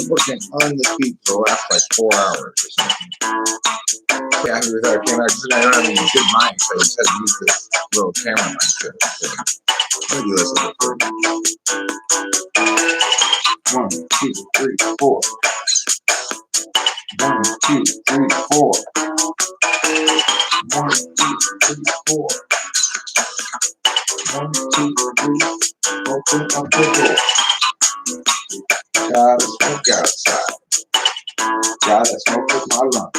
working on the feet for the last like 4 hours or something. Yeah, I came out because I don't have any good mic, so I just had to use this little camera mic to maybe listen to it. 1, 2, 3, 4. 1, 2, 3, 4. 1, 2, 3, 4. 1, 2, 3. Open up the door. Gotta smoke outside. Gotta smoke with my lungs.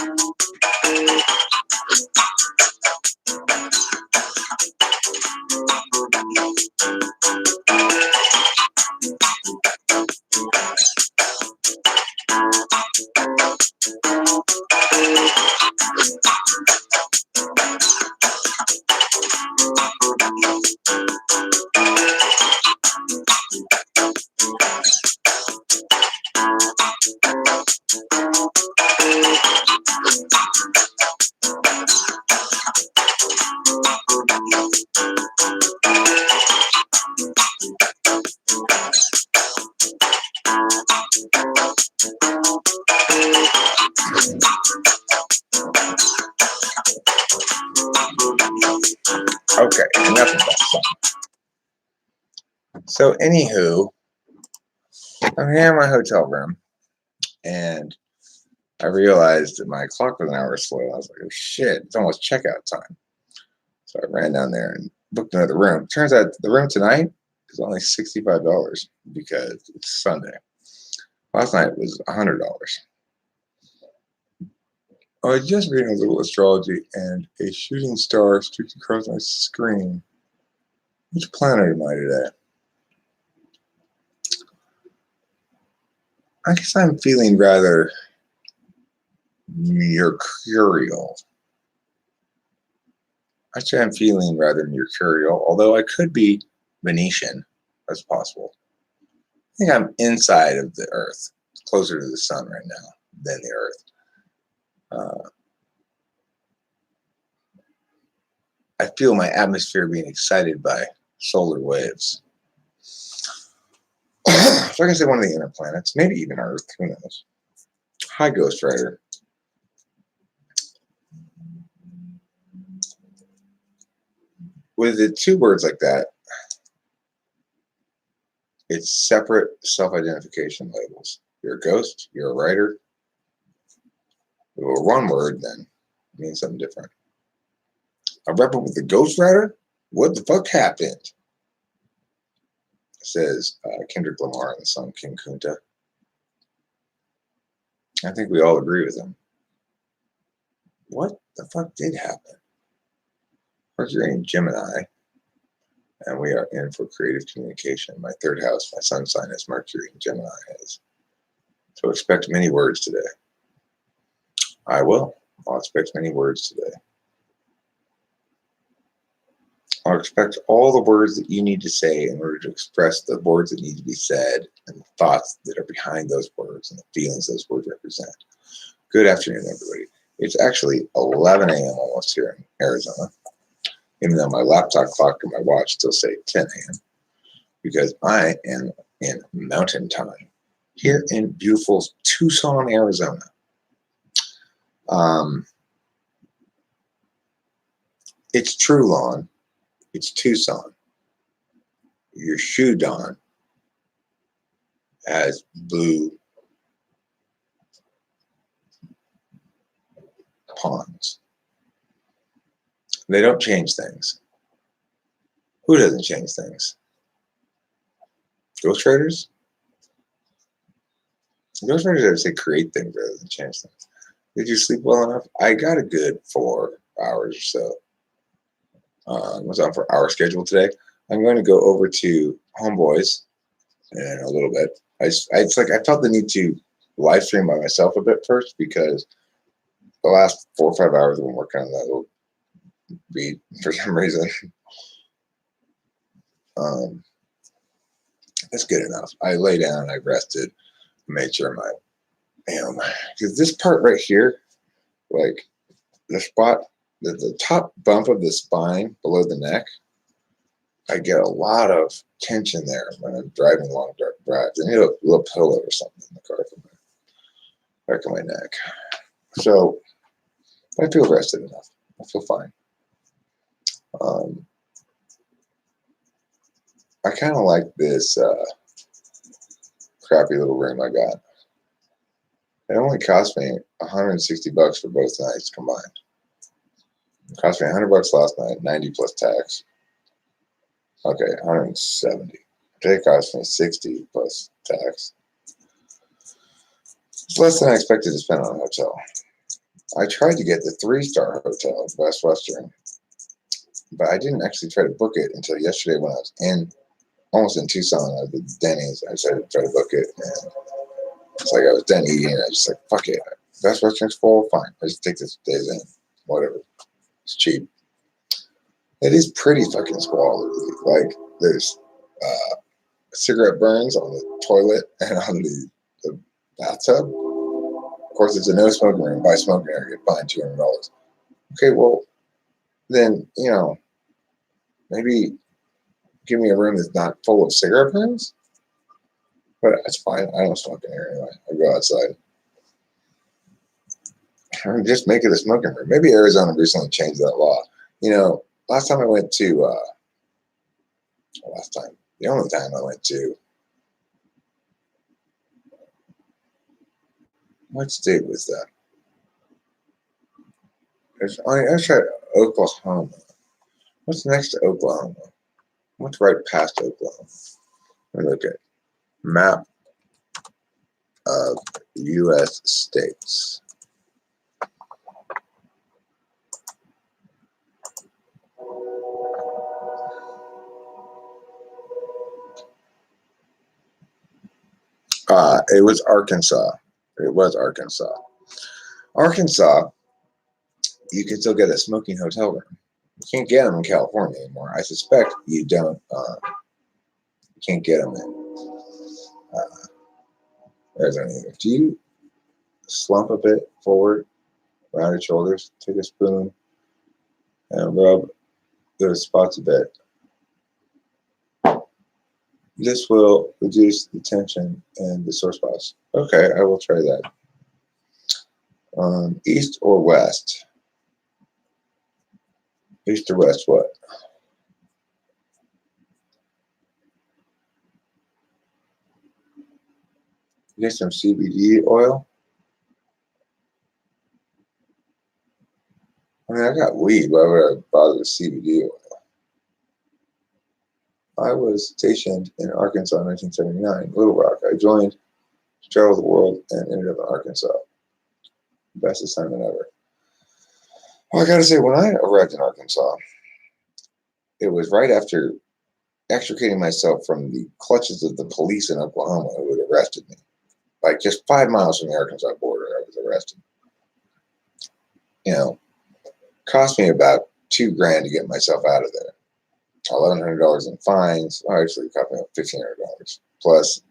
Okay, enough of that song. So, anywho, I'm here in my hotel room, and I realized that my clock was an hour slow. I was like, oh shit, it's almost checkout time. So I ran down there and booked another room. Turns out the room tonight is only $65 because it's Sunday. Last night was $100. I was just reading a little astrology, and a shooting star streaked across my screen. Which planet am I today? I guess I'm feeling rather mercurial. Actually, I'm feeling rather mercurial, although I could be Venetian. That's possible. I think I'm inside of the Earth, closer to the sun right now than the Earth. I feel my atmosphere being excited by solar waves. So I can say one of the inner planets, maybe even Earth, who knows. Hi, Ghost Rider. With the two words like that, it's separate self-identification labels. You're a ghost, you're a writer. If it were one word, then it means something different. A rapper with the Ghost Rider? What the fuck happened? Says Kendrick Lamar in the song King Kunta. I think we all agree with him. What the fuck did happen? Mercury in Gemini, and we are in for creative communication. My third house, my sun sign is Mercury in Gemini. So expect many words today. I will. I'll expect many words today. I'll expect all the words that you need to say in order to express the words that need to be said and the thoughts that are behind those words and the feelings those words represent. Good afternoon, everybody. It's actually 11 a.m. almost here in Arizona, even though my laptop clock and my watch still say 10 a.m. because I am in mountain time here in beautiful Tucson, Arizona. It's true lawn. It's Tucson. Your shoe don has blue ponds. They don't change things. Who doesn't change things? Ghost Traders? Ghost Traders, I would say, create things rather than change things. Did you sleep well enough? I got a good 4 hours or so. Was on for our schedule today. I'm going to go over to Homeboys in a little bit. I felt the need to live stream by myself a bit first because the last 4 or 5 hours I've been working on that little beat for some reason. That's good enough. I lay down, I rested, made sure because this part right here, like the spot, the top bump of the spine below the neck, I get a lot of tension there when I'm driving long dark drives. I need a little pillow or something in the car for back of my neck. So I feel rested enough. I feel fine. I kind of like this crappy little room I got. It only cost me $160 for both nights combined. It cost me $100 last night, 90 plus tax. Okay, 170. Today cost me 60 plus tax. It's less than I expected to spend on a hotel. I tried to get the 3-star hotel at Best Western, but I didn't actually try to book it until yesterday when I was almost in Tucson. I was at Denny's. I decided to try to book it, and it's like I was done eating, and I was just like, fuck it. Best Western's full, fine. I just take this days in. Whatever. It's cheap. It is pretty fucking squalid. Like, there's cigarette burns on the toilet and on the bathtub. Of course, it's a no smoking room. Buy smoking area, get fined $200. Okay, well, then, maybe give me a room that's not full of cigarette burns. But that's fine. I don't smoke in here anyway. I go outside. Just make it a smoking room. Maybe Arizona recently changed that law. Last time I went to, the only time I went to, what state was that? I tried Oklahoma. What's next to Oklahoma? What's right past Oklahoma? Let me look at map of U.S. states. It was Arkansas. It was Arkansas. Arkansas, you can still get a smoking hotel room. You can't get them in California anymore. I suspect you don't. You can't get them in Arizona either. Do you slump a bit forward, round your shoulders, take a spoon, and rub those spots a bit? This will reduce the tension and the sore spots. Okay, I will try that. East or west? East or west what? Get some CBD oil. I mean, I got weed. Why would I bother with CBD oil? I was stationed in Arkansas in 1979, Little Rock. I joined to travel the world and ended up in Arkansas. Best assignment ever. Well, I gotta say, when I arrived in Arkansas, it was right after extricating myself from the clutches of the police in Oklahoma who had arrested me. Like just 5 miles from the Arkansas border, I was arrested. Cost me about $2,000 to get myself out of there. $1,100 in fines. Oh, actually, it cost me $1,500 plus.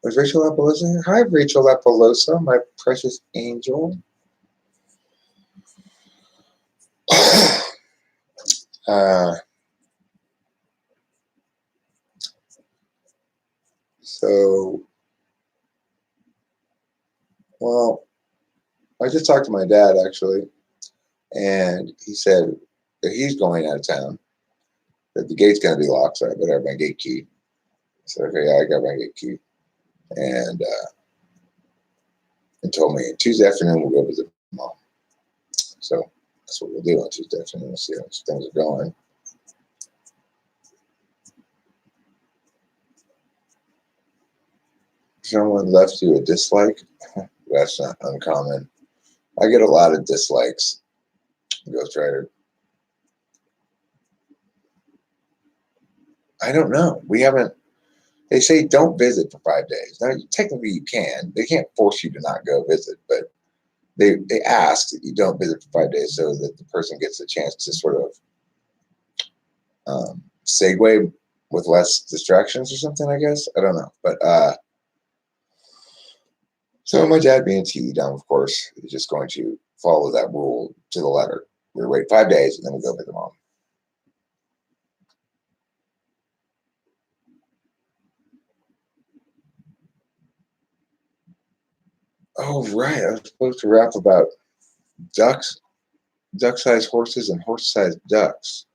Was Rachel Apolosa here? Hi, Rachel Apolosa, my precious angel. Well, I just talked to my dad actually, and he said that he's going out of town, that the gate's going to be locked, so I better have my gate key. I said, okay, yeah, I got my gate key. And told me Tuesday afternoon we'll go visit mom. So that's what we'll do on Tuesday afternoon. We'll see how things are going. Someone left you a dislike? That's not uncommon. I get a lot of dislikes, Ghostwriter. I don't know. We haven't. They say don't visit for 5 days. Now, technically you can. They can't force you to not go visit, but they ask that you don't visit for 5 days so that the person gets a chance to sort of segue with less distractions or something, I guess. I don't know. But so my dad being TE dumb, of course, is just going to follow that rule to the letter. We'll wait 5 days and then we'll go visit mom. Oh, right. I was supposed to rap about ducks, duck-sized horses, and horse-sized ducks.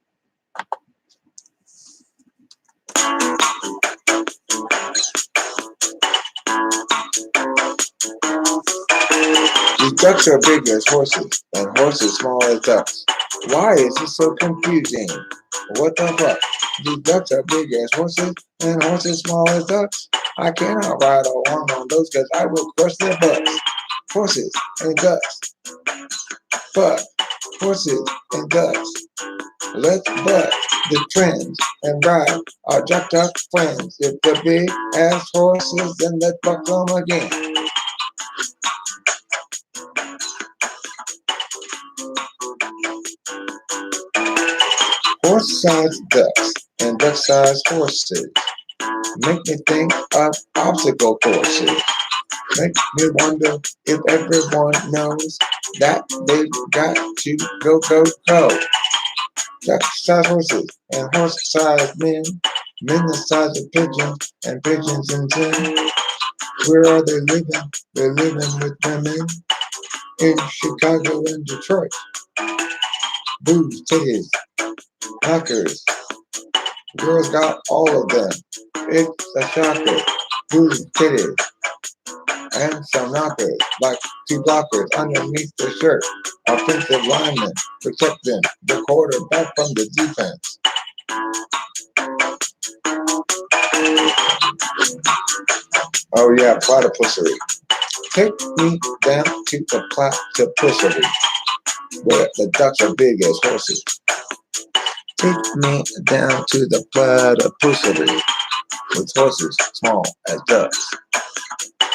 These ducks are big as horses, and horses small as ducks. Why is this so confusing? What the fuck? These ducks are big as horses, and horses small as ducks. I cannot ride along on those because I will crush their butts. Horses and ducks. Fuck. Horses and ducks. Let's butt the trends and ride our duck friends. If the big ass horses, then let's buck them again. Horse-sized ducks and duck-sized horses make me think of obstacle courses. Make me wonder if everyone knows that they've got to go. Duck-sized horses and horse-sized men, men the size of pigeons and pigeons in tin. Where are they living? They're living with women in Chicago and Detroit. Boobs, titties, knockers. Girls got all of them. It's a shocker. Boobs, titties, and some knockers, like two blockers underneath the shirt. Offensive linemen protecting the quarterback from the defense. Oh yeah, platypusery. Take me down to the platypusery, where the ducks are big as horses. Take me down to the platypusery, with horses small as ducks.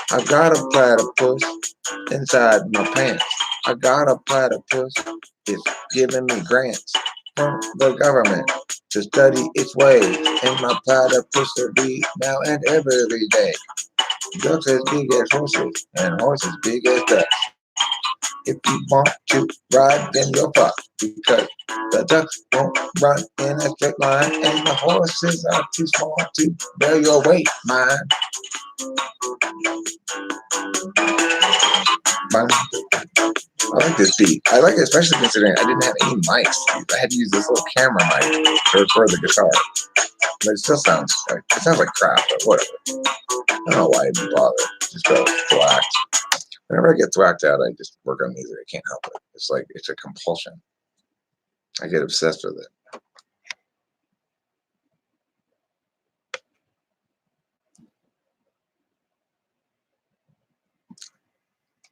I got a platypus inside my pants. I got a platypus. It's giving me grants from the government to study its ways in my platypusery now and every day. Ducks as big as horses and horses big as ducks. If you want to ride, then you're fucked because the ducks won't run in a straight line and the horses are too small to bear your weight, man. I like this beat. I like it especially considering I didn't have any mics to use. I had to use this little camera mic to record the guitar. But it still sounds like, it sounds like crap, but whatever. I don't know why I even bother. Just go thwacked. Whenever I get thwacked out, I just work on music. I can't help it. It's like, it's a compulsion. I get obsessed with it.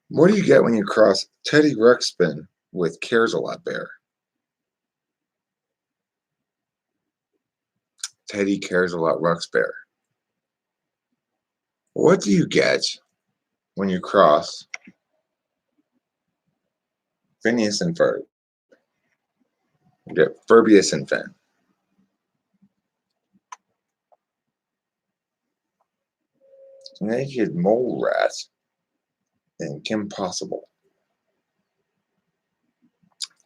What do you get when you cross Teddy Ruxpin with Cares a Lot Bear? Teddy Cares a Lot Rux Bear. What do you get when you cross Phineas and Ferb? You get Furbius and Finn. Naked Mole Rat and Kim Possible.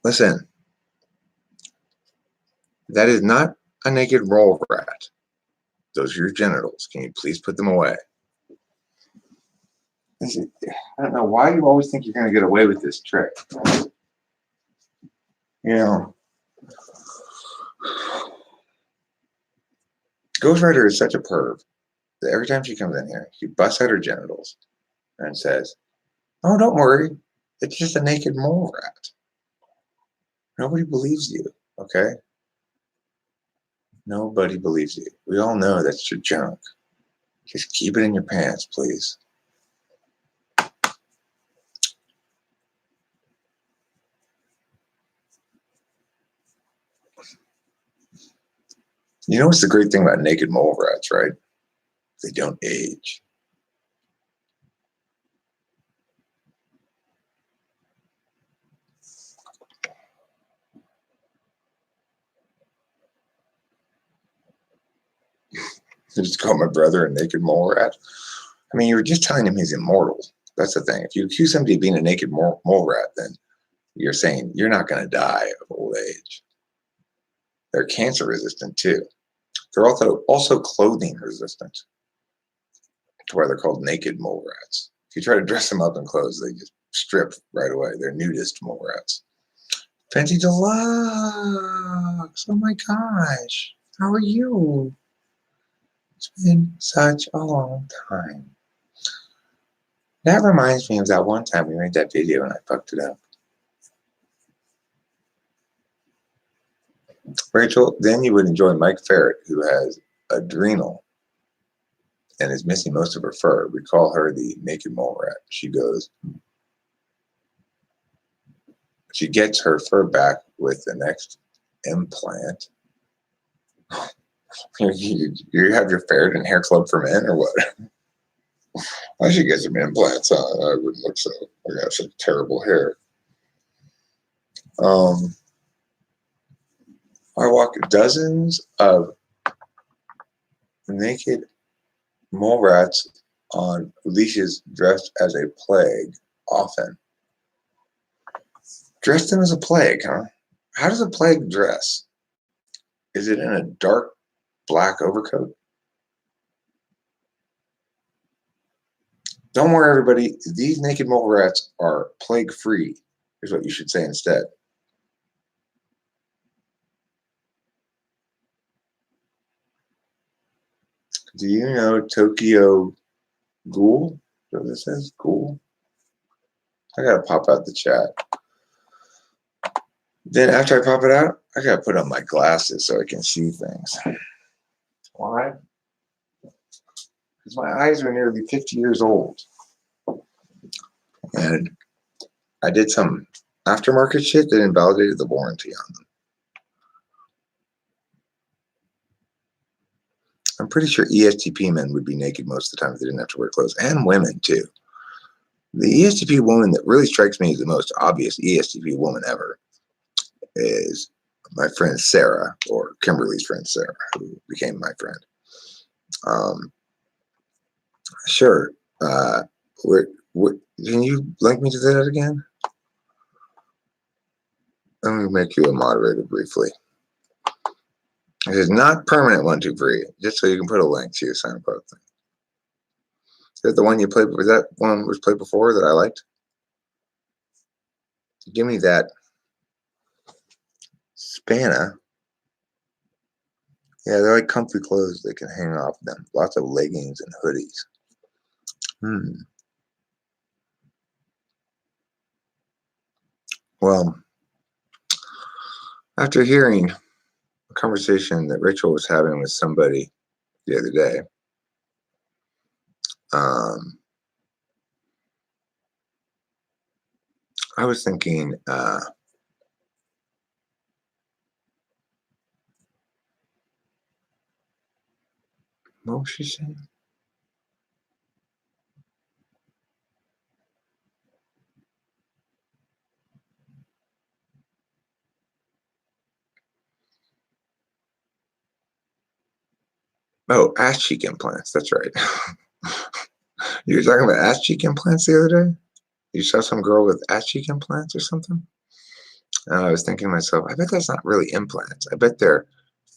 Listen, that is not a naked mole rat. Those are your genitals. Can you please put them away? I don't know why you always think you're going to get away with this trick. You know, Ghost Rider is such a perv that every time she comes in here, she busts out her genitals and says, "Oh, don't worry. It's just a naked mole rat." Nobody believes you, okay? Nobody believes you. We all know that's your junk. Just keep it in your pants, please. You know what's the great thing about naked mole rats, right? They don't age. You just call my brother a naked mole rat. I mean, you were just telling him he's immortal. That's the thing. If you accuse somebody of being a naked mole rat, then you're saying you're not going to die of old age. They're cancer resistant too. They're also clothing resistant. That's why they're called naked mole rats. If you try to dress them up in clothes, they just strip right away. They're nudist mole rats. Fancy Deluxe! Oh my gosh! How are you? It's been such a long time. That reminds me of that one time we made that video and I fucked it up. Rachel, then you would enjoy Mike Ferret, who has adrenal and is missing most of her fur. We call her the naked mole rat. She gets her fur back with the next implant. You have your ferret and hair club for men or what? I should get some implants. I wouldn't look so. I got such terrible hair. I walk dozens of naked mole rats on leashes dressed as a plague, often. Dress them as a plague, huh? How does a plague dress? Is it in a dark black overcoat? Don't worry, everybody. These naked mole rats are plague-free, is what you should say instead. Do you know Tokyo Ghoul? Is that what this says? Ghoul? I gotta pop out the chat. Then after I pop it out, I gotta put on my glasses so I can see things. Why? Because my eyes are nearly 50 years old. And I did some aftermarket shit that invalidated the warranty on them. I'm pretty sure ESTP men would be naked most of the time if they didn't have to wear clothes, and women too. The ESTP woman that really strikes me as the most obvious ESTP woman ever is my friend Sarah, or Kimberly's friend Sarah, who became my friend. Sure. Can you link me to that again? Let me make you a moderator briefly. It is not permanent 1, 2, 3, just so you can put a link to your SoundCloud thing. Is that the one you played? Was that one was played before that I liked? Give me that. Spanna. Yeah, they're like comfy clothes that can hang off them. Lots of leggings and hoodies. Well, after hearing a conversation that Rachel was having with somebody the other day, I was thinking, what was she saying? Oh, ass cheek implants. That's right. You were talking about ass cheek implants the other day? You saw some girl with ass cheek implants or something? And I was thinking to myself, I bet that's not really implants. I bet they're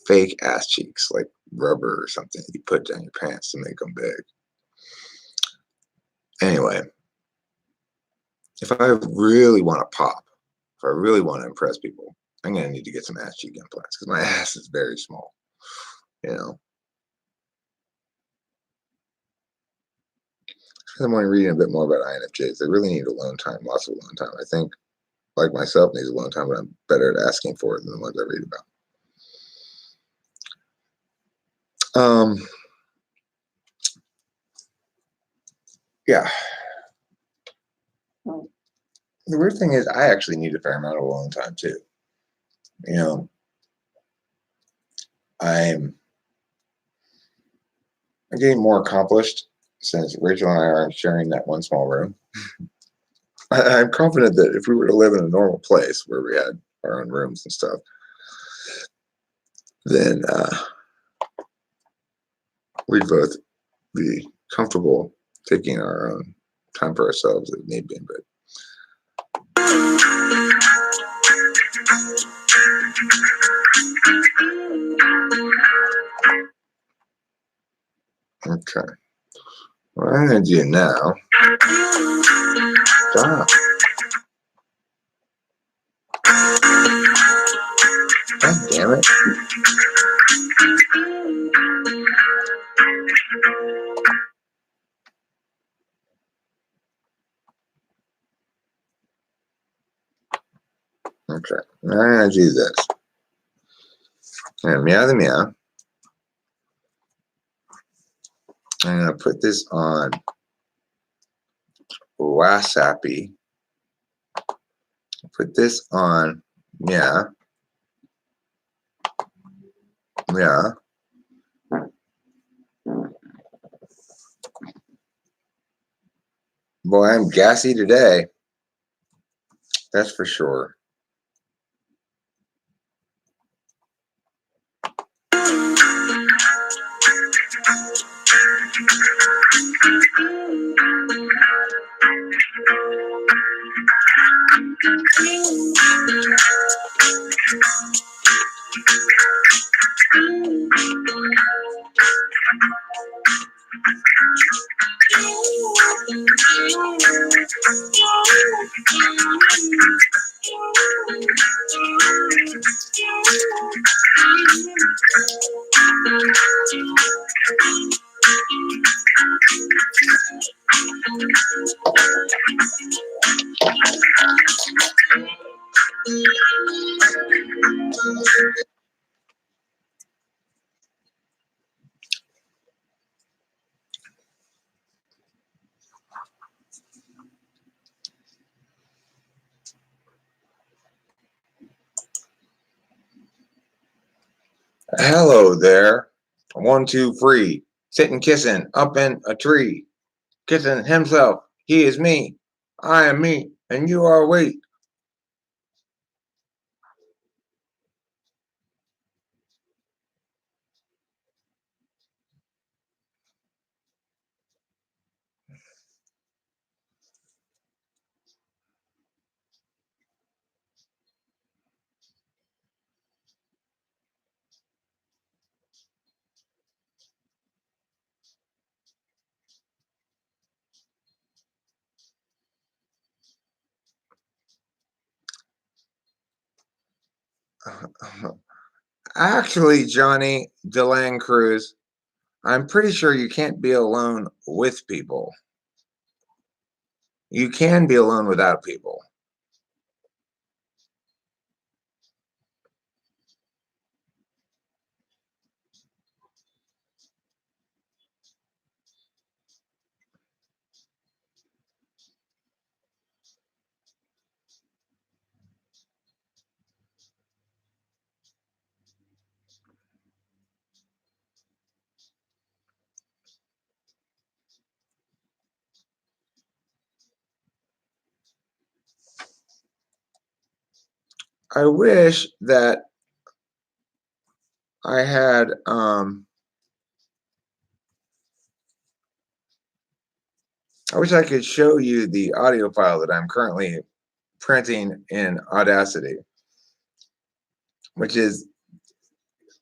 fake ass cheeks, like rubber or something you put down your pants to make them big. Anyway, if I really want to pop, if I really want to impress people, I'm going to need to get some ass cheek implants because my ass is very small, you know. I'm only reading a bit more about INFJs. They really need alone time, lots of alone time. I think, like myself, needs alone time, but I'm better at asking for it than the ones I read about. Yeah. The weird thing is I actually need a fair amount of alone time too. You know, I'm getting more accomplished since Rachel and I aren't sharing that one small room. I'm confident that if we were to live in a normal place where we had our own rooms and stuff, then we'd both be comfortable taking our own time for ourselves if need be. But okay. What I'm going to do now, stop. God damn it. Okay, now I'm going to do this. And meow the meow. I'm going to put this on WhatsAppy. Put this on meow. Meow. Boy, I'm gassy today. That's for sure. Hello there. 1, 2, 3. Sitting kissing up in a tree. Kissing himself. He is me. I am me. And you are we. Actually, Johnny DeLang Cruz, I'm pretty sure you can't be alone with people. You can be alone without people. I wish that I had I wish I could show you the audio file that I'm currently printing in Audacity, which is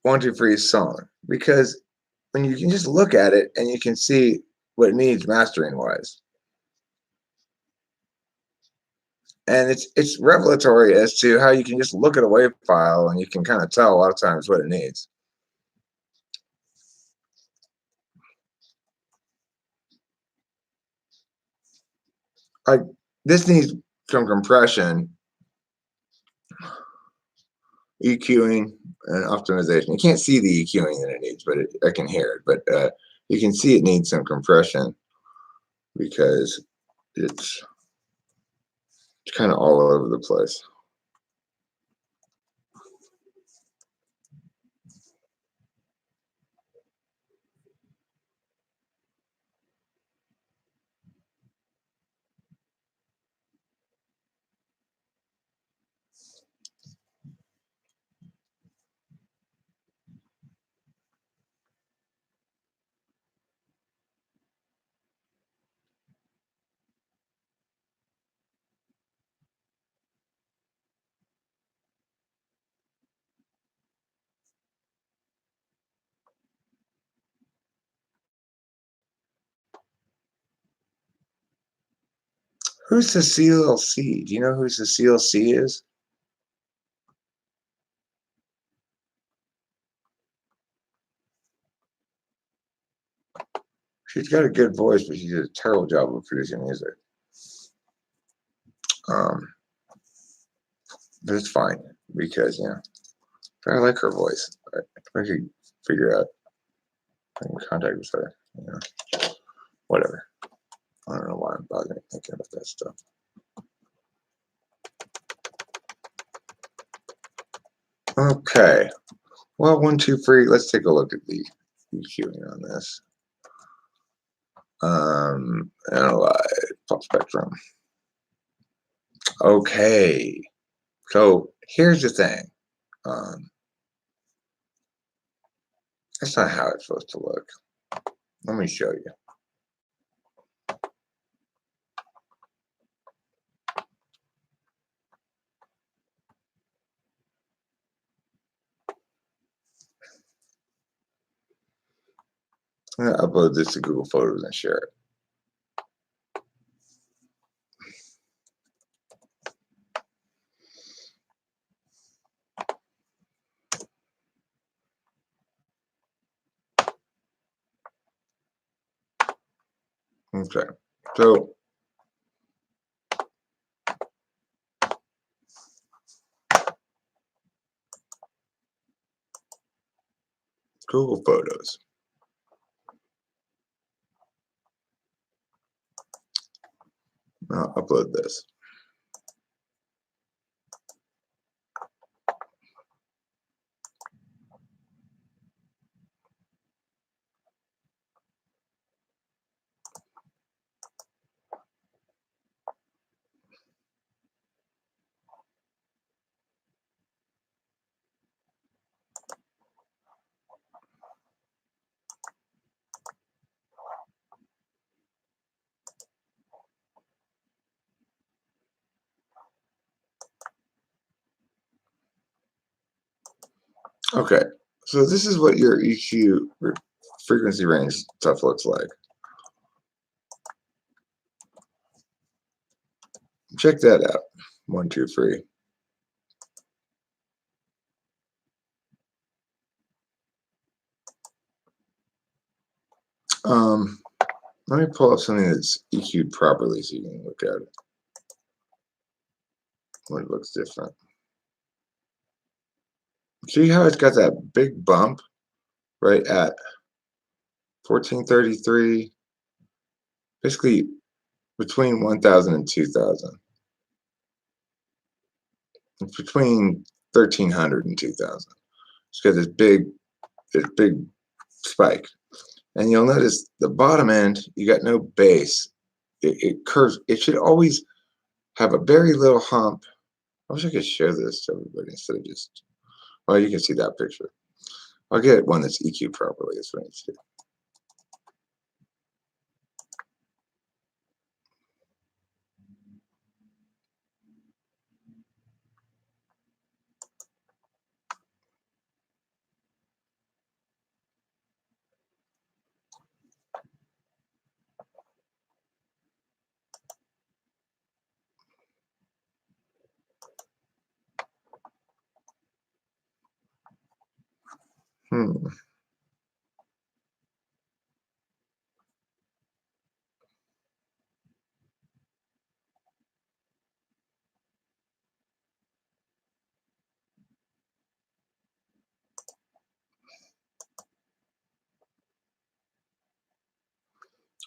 1, 2, 3 song, because when you can just look at it and you can see what it needs mastering wise. And it's revelatory as to how you can just look at a WAV file and you can kind of tell a lot of times what it needs. Like this needs some compression, EQing, and optimization. You can't see the EQing that it needs, but I can hear it. But you can see it needs some compression because it's kind of all over the place. Who's Cecile C? Do you know who Cecile C is? She's got a good voice, but she did a terrible job of producing music. But it's fine because, you know, I like her voice. I could figure out I can contact with her. You know, whatever. I don't know why I'm bothering thinking about that stuff. Okay. Well, 1, 2, 3. Let's take a look at the EQing on this. Analyze pulse spectrum. Okay. So here's the thing. That's not how it's supposed to look. Let me show you. I'm going to upload this to Google Photos and share it. Okay. So Google Photos. I'll upload this. Okay. So this is what your EQ frequency range stuff looks like. Check that out. 1, 2, 3. Let me pull up something that's EQ'd properly so you can look at it. When it looks different. See how it's got that big bump right at 1433, basically between 1000 and 2000. It's between 1300 and 2000. It's got this big spike. And you'll notice the bottom end, you got no base. It curves. It should always have a very little hump. I wish I could show this to everybody instead of just, well, you can see that picture. I'll get one that's EQ'd properly. That's what I need to do.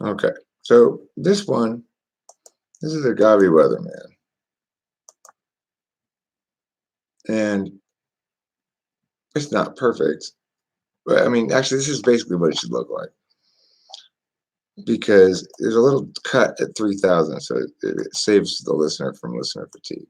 Okay, so this is a Gavi Weatherman. And it's not perfect. But I mean, actually, this is basically what it should look like. Because there's a little cut at 3000, so it saves the listener from listener fatigue.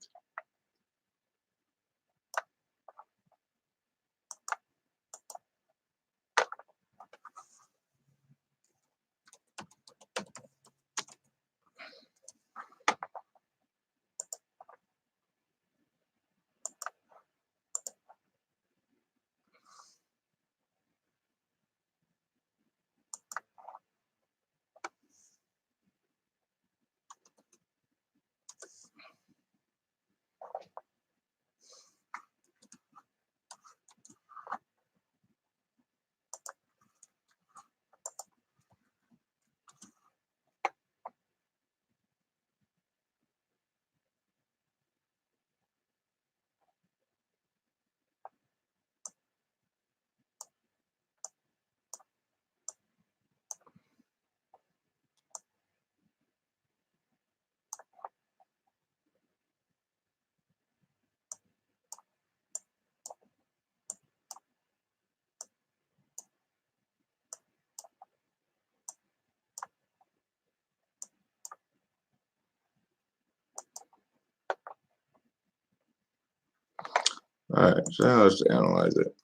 All right, so now let's analyze it.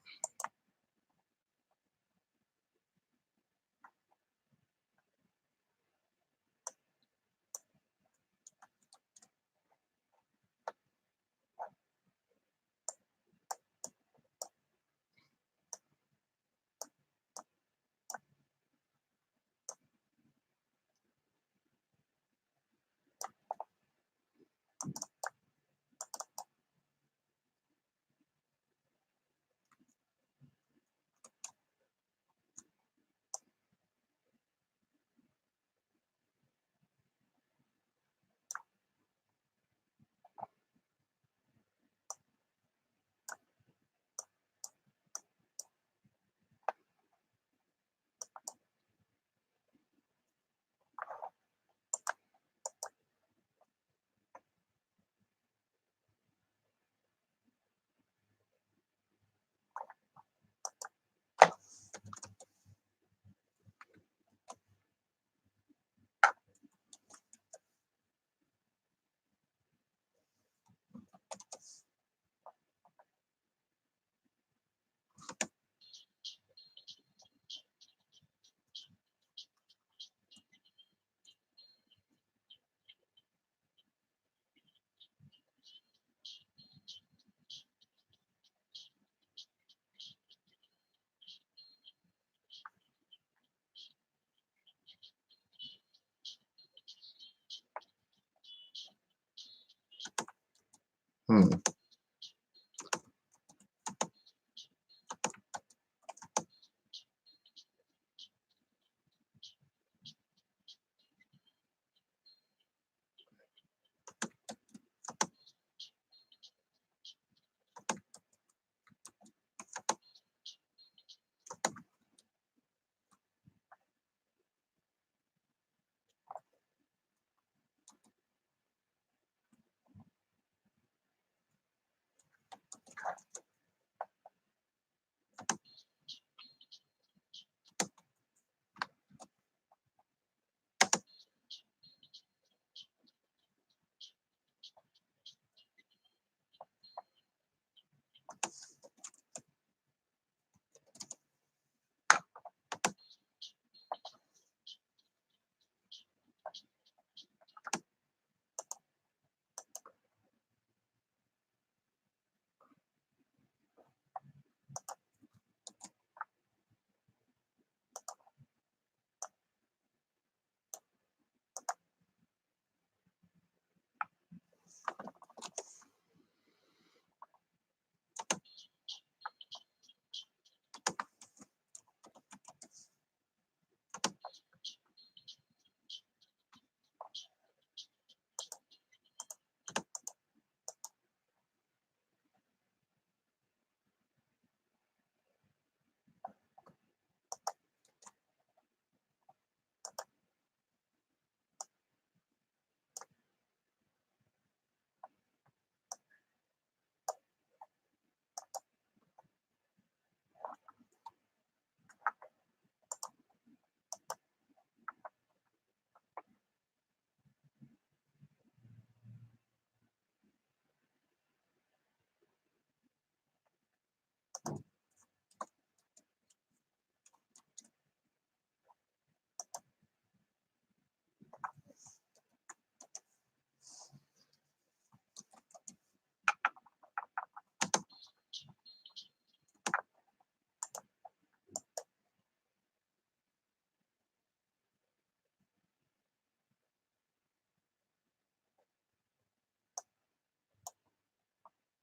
Hmm.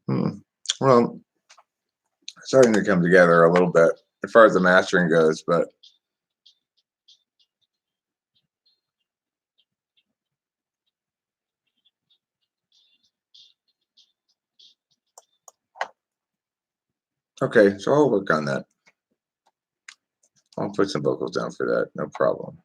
Hmm. Well, starting to come together a little bit as far as the mastering goes, but okay, so I'll work on that. I'll put some vocals down for that, no problem.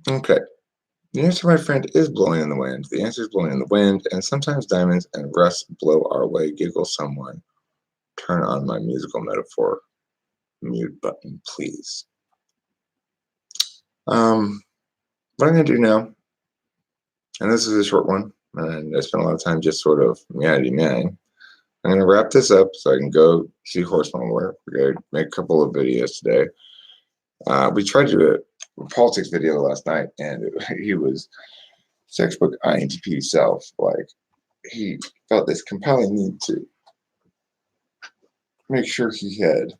Okay. The answer, my friend, is blowing in the wind. The answer is blowing in the wind, and sometimes diamonds and rust blow our way. Giggle someone. Turn on my musical metaphor mute button, please. What I'm going to do now, and this is a short one, and I spent a lot of time just sort of meowing. I'm going to wrap this up so I can go see Horseman work. We're going to make a couple of videos today. We tried to do a politics video last night, and he was textbook INTP self. Like, he felt this compelling need to make sure he had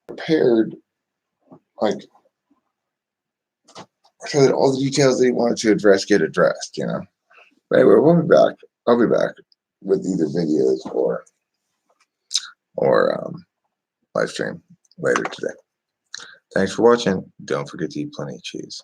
prepared, like, so that all the details that he wanted to address get addressed, you know. But anyway, we'll be back. I'll be back with either videos or live stream later today. Thanks for watching. Don't forget to eat plenty of cheese.